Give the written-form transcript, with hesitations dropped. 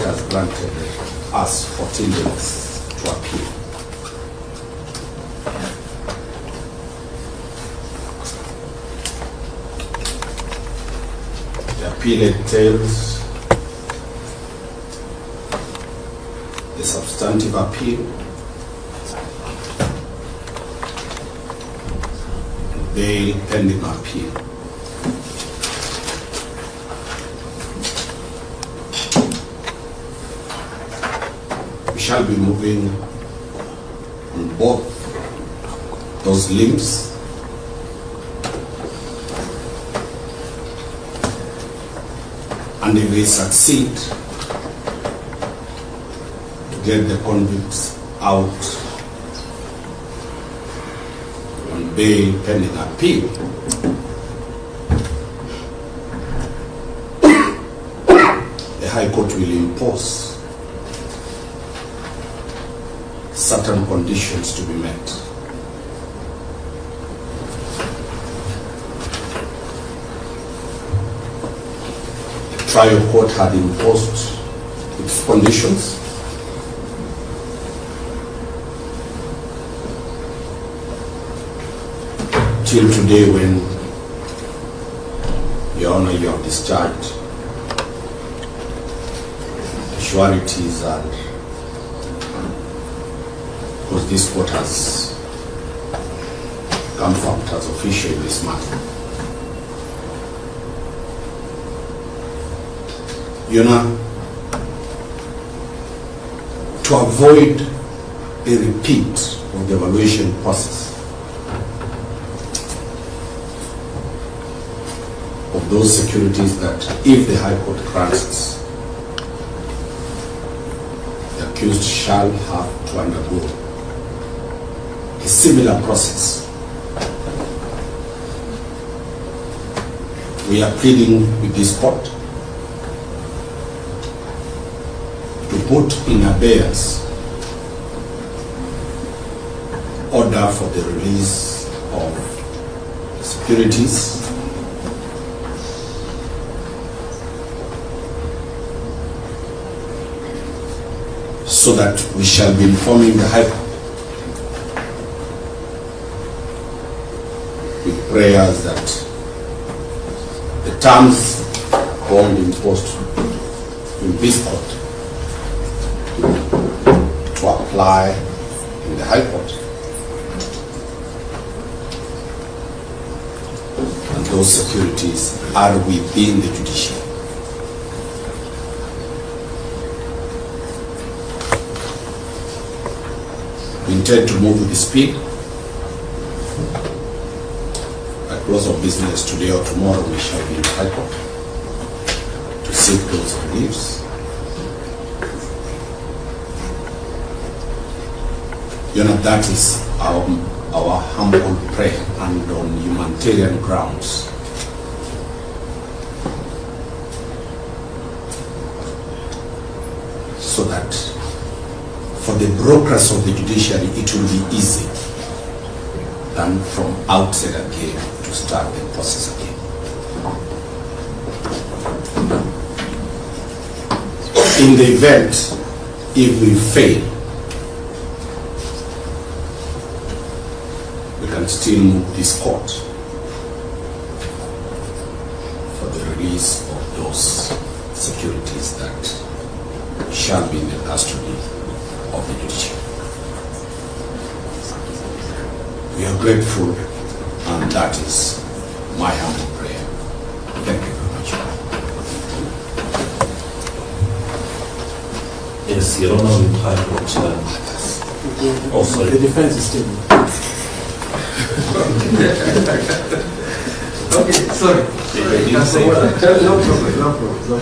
has granted us 14 days to appeal. The appeal entails the substantive appeal, bail pending appeal. We shall be moving on both those limbs. And if we succeed to get the convicts out on bail pending appeal, the High Court will impose certain conditions to be met. The trial court had imposed its conditions. Till today, when Your Honor, you have discharged the sureties, and because this court has confirmed as official this matter. Your Honor, to avoid a repeat of the evaluation process of those securities, that if the High Court grants, the accused shall have to undergo a similar process. We are pleading with this court to put in abeyance order for the release of securities so that we shall be informing the High Court with prayers that the terms bond imposed in this court to apply in the High Court, and those securities are within the judiciary. We intend to move with the speed. At close of business today or tomorrow, we shall be in the High Court to seek those reliefs. You know, that is our humble prayer, and on humanitarian grounds. So that for the brokers of the judiciary, it will be easy than from outside again to start the process again. In the event, if we fail, we can still move this court for the release of those securities that shall be in the custody of the judiciary. We are grateful, and that is my humble prayer. Thank you very much. Yes, Your Honor, with High Court. Oh, sorry. The defense is still. Okay, sorry. You didn't say that. No problem.